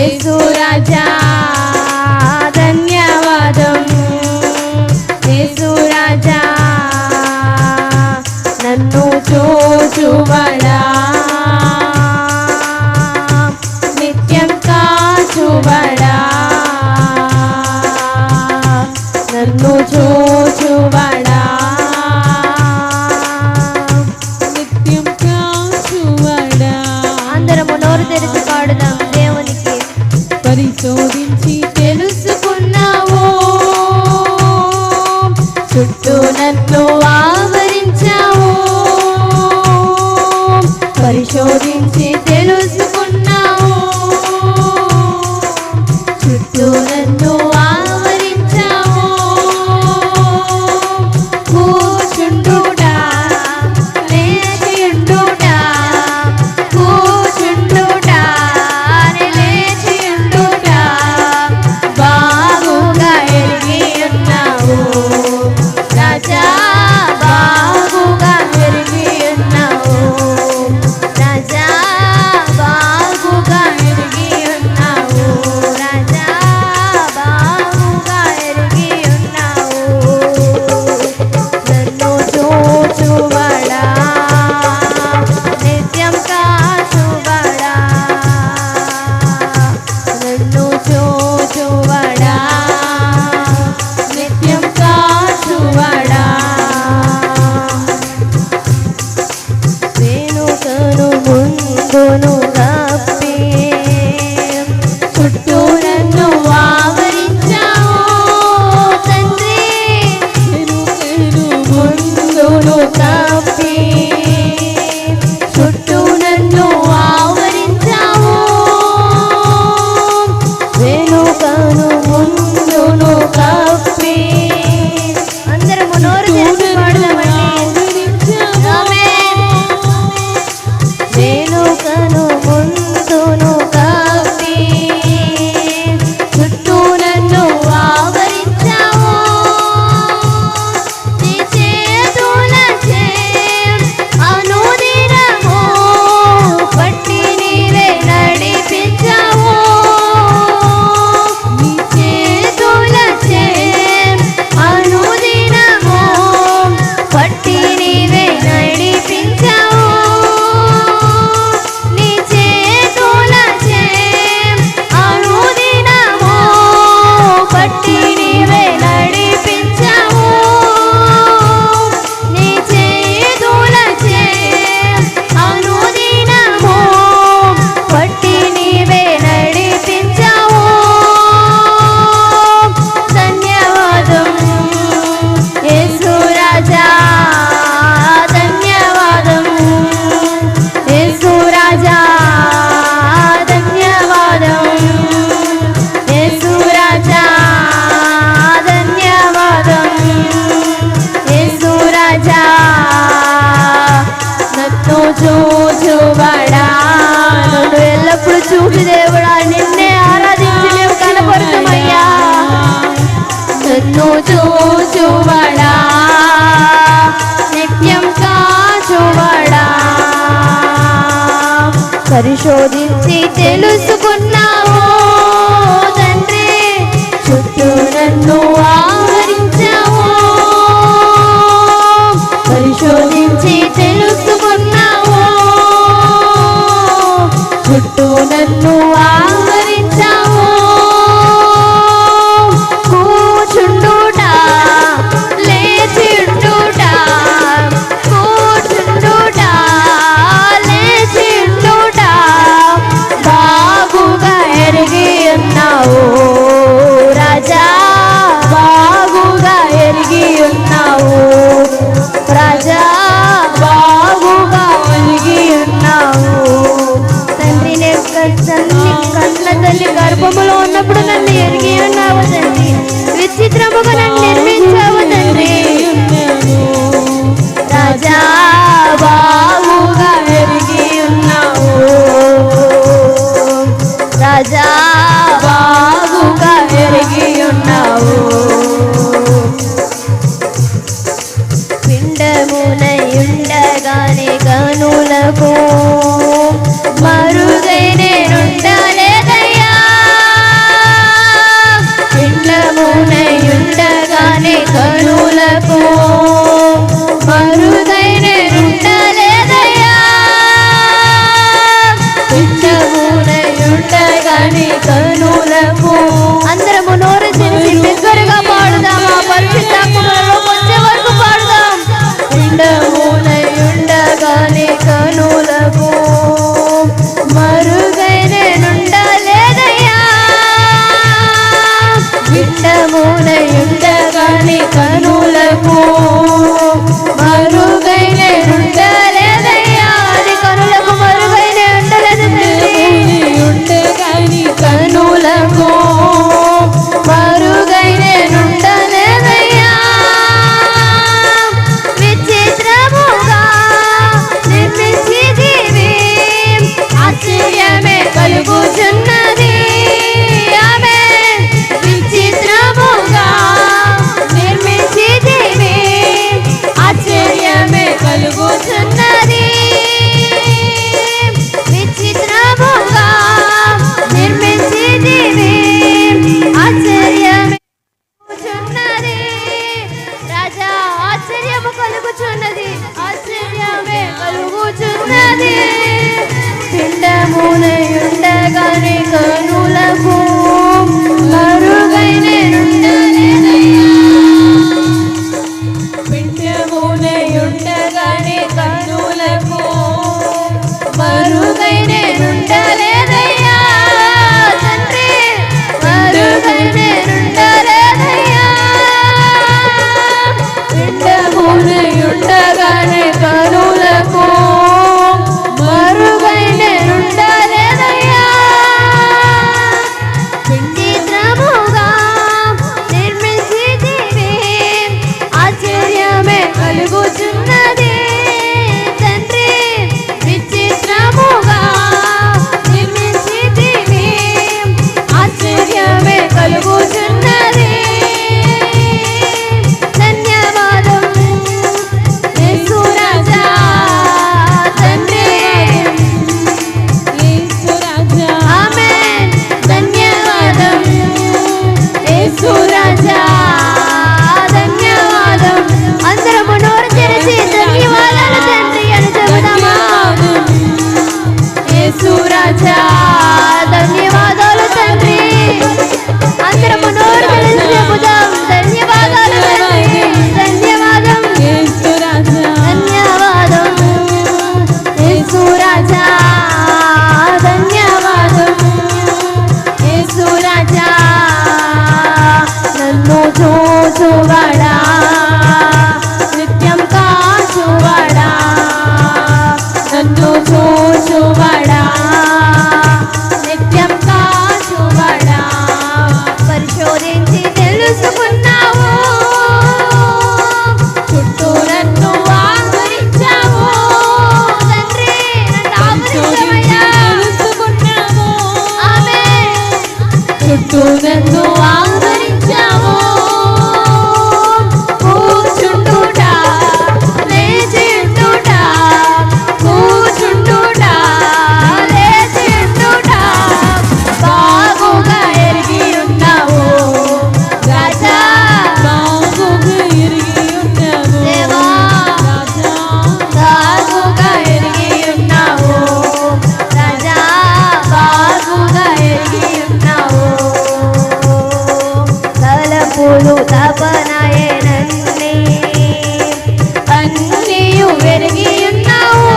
యేసు రాజా ధన్యవాదం యేసు రాజా నన్ను చూచువడా నిత్యం కాచువడా నన్ను చూచువడా నిత్యం కాచువడా. అందరము నోరు తెరిచి పాడుదాం దేవునికి. పరిశోధించి తెలుసుకున్నావు చుట్టూ నన్ను ఆవరించావు పరిశోధించి తెలుసుకున్నావు చుట్టూ నన్ను ఆవరించావు కూర్చుండుటా లేచియుండుటా కూర్చుండుటా లేచియుండుటా బాగుగా ఎరిగి ఉన్నావు రాజా బాగుగా ఎరిగి ఉన్నావు రాజా బాగుగా ఎరిగి ఉన్నావు రాజా బాగుగా ఎరిగి ఉన్నావు నన్ను చూచువడా నిత్యం కాచువడా నన్ను చూచువడా నిత్యం కాచువడా వెనుకను ముందును కప్పి చుట్టూ నన్ను ఆవరించావు తండ్రి వెనుకను ముందును కప్పి చుట్టూ నన్ను ఆవరించావు వెనుకను ముందును కప్పి అందరము నోరు తెరిచి పాడదామండి. ఆమేన్. వెనుకను ముందును కప్పి చుట్టూ నన్ను ఆవరించావు నీ చేతులచే అనుదినము పట్టి నీవే నడిపించావు నీ చేతులచే అనుదినము పట్టి నీవే నడిపించావు నీ చేతులచే అనుదినము పట్టి నీవే నడిపించావు నీ చేతులచే అనుదినము పట్టి నీవే నడిపించావు ధన్యవాదం యేసు రాజా ధన్యవాదం యేసు రాజా ధన్యవాదం యేసు రాజా ధన్యవాదం యేసు రాజా నన్ను చూచువడా నన్ను ఎల్లప్పుడు చూసి దేవుడా నిన్నే ఆరాధించి మేము కనపరుతామయ్యా నన్ను చూచువడా నిత్యం కాచువడా పరిశోధించి తెలుసుకున్నావు తండ్రి చుట్టూ నన్ను ఆవరించావు పరిశోధించి తెలుసుకున్నావు చుట్టూ నన్ను ఆవరించావు కూర్చుండుటా లేచియుండుటా కూర్చుండుటా లేచియుండుటా బాగుగా ఎరిగి ఉన్నావు రాజా బాగుగా ఎరిగి ఉన్నావు రాజా బాగుగా ఎరిగి ఉన్నావు తండ్రి నేను కన్న తల్లి గర్భములో ఉన్నప్పుడు నన్ను ఎరిగి ఉన్నావు తండ్రి విచిత్రముగా నన్ను నిర్మించావు తండ్రి రాజా బాగుగా ఎరిగి ఉన్నావు రాజా బాగుగా ఎరిగి ఉన్నావు పిండమునయుండగానే కనులకు మరుగై నేనుండలేదయ్యా కాచువాడా నిత్యం కాచువాడా నన్ను చూచువాడా నిత్యం కాచువాడా పరిశోధించి తెలుసుకున్నావు చుట్టూ నన్ను ఆవరించావు తండ్రి తెలుసుకున్నావు ఆమేన్ చుట్టూ నన్ను ఆవరించావు కూర్చుండుట లేచిండుట కూర్చుండుట లేచిండుట బాగుగా ఎరిగి ఉన్నావు రాజా బాగుగా ఎరిగి ఉన్నావు దేవా రాజా బాగుగా ఎరిగి ఉన్నావు రాజా బాగుగా ఎరిగి ఉన్నావు తలపులు తపనాయనన్ని అన్నీయు ఎరిగి ఉన్నావు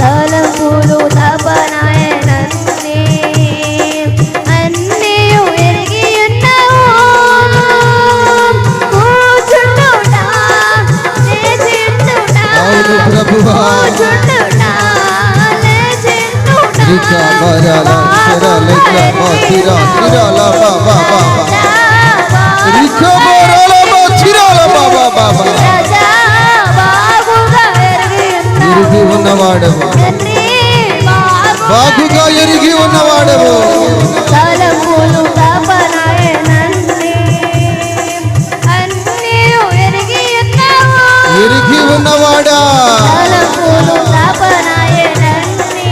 తలపులు తపనాయనన్ని అన్నీయు ఎరిగి ఉన్నావు కూర్చుండుట లేచిండుట అవును ప్రభువా. కూర్చుండుట లేచిండుట రికా బరాల శరలక మతిరా తిరాల బాబా బాబా రికా బరాల మతిరాల బాబా బాబా రాజా బాగుగా ఎరిగి ఎరిగి ఉన్నవాడవు తండ్రి బాగుగా ఎరిగి ఉన్నవాడవు తలపులు తపనాయనన్ని అన్నీయు ఎరిగి ఉన్నావు ఎరిగి ఉన్నవాడా తలపులు తపనాయనన్ని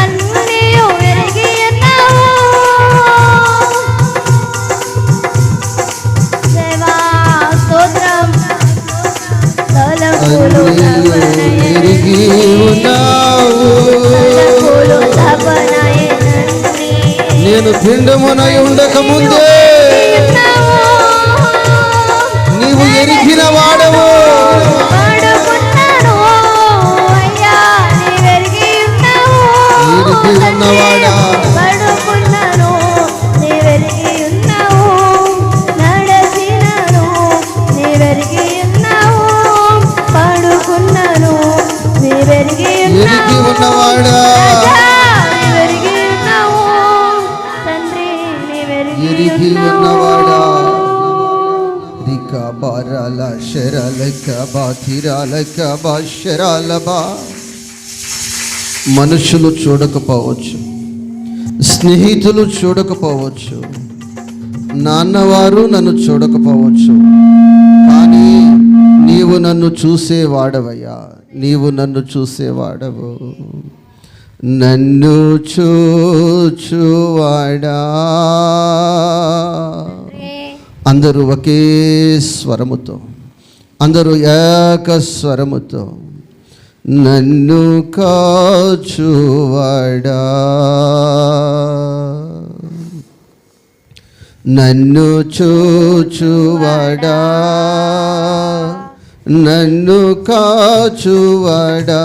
అన్నీయు ఎరిగి ఉన్నావు దేవా స్తోత్రం తలపులు ఎరిగి ఉన్నావు తలపులు తపనాయనన్ని నేను పిండమునై ఉండక ముందే నీవు ఎరిగిన వాడవు పడుకున్నాను అయ్యా నీవెరిగి ఉన్నావు ఎరిగి ఉన్నవాడా పడుకున్నాను నీవెరిగి ఉన్నావు నడచినాను నీవెరిగి ఉన్నావు పడుకున్నాను నీవెరిగి ఎరిగి ఉన్నవాడా నీవెరిగి ఉన్నావు తండ్రి నీవెరిగి ఎరిగి ఉన్నవాడా రికా బరాల శరలక బాతిరాలక బాశరాల బా మనుషులు చూడకపోవచ్చు స్నేహితులు చూడకపోవచ్చు నాన్నవారు నన్ను చూడకపోవచ్చు కానీ నీవు నన్ను చూసేవాడవయ్యా నీవు నన్ను చూసేవాడవు నన్ను చూచువాడా అందరూ ఒకే స్వరముతో అందరూ ఏక స్వరముతో నన్ను కాచువాడా నన్ను చూచువాడా నన్ను కాచువాడా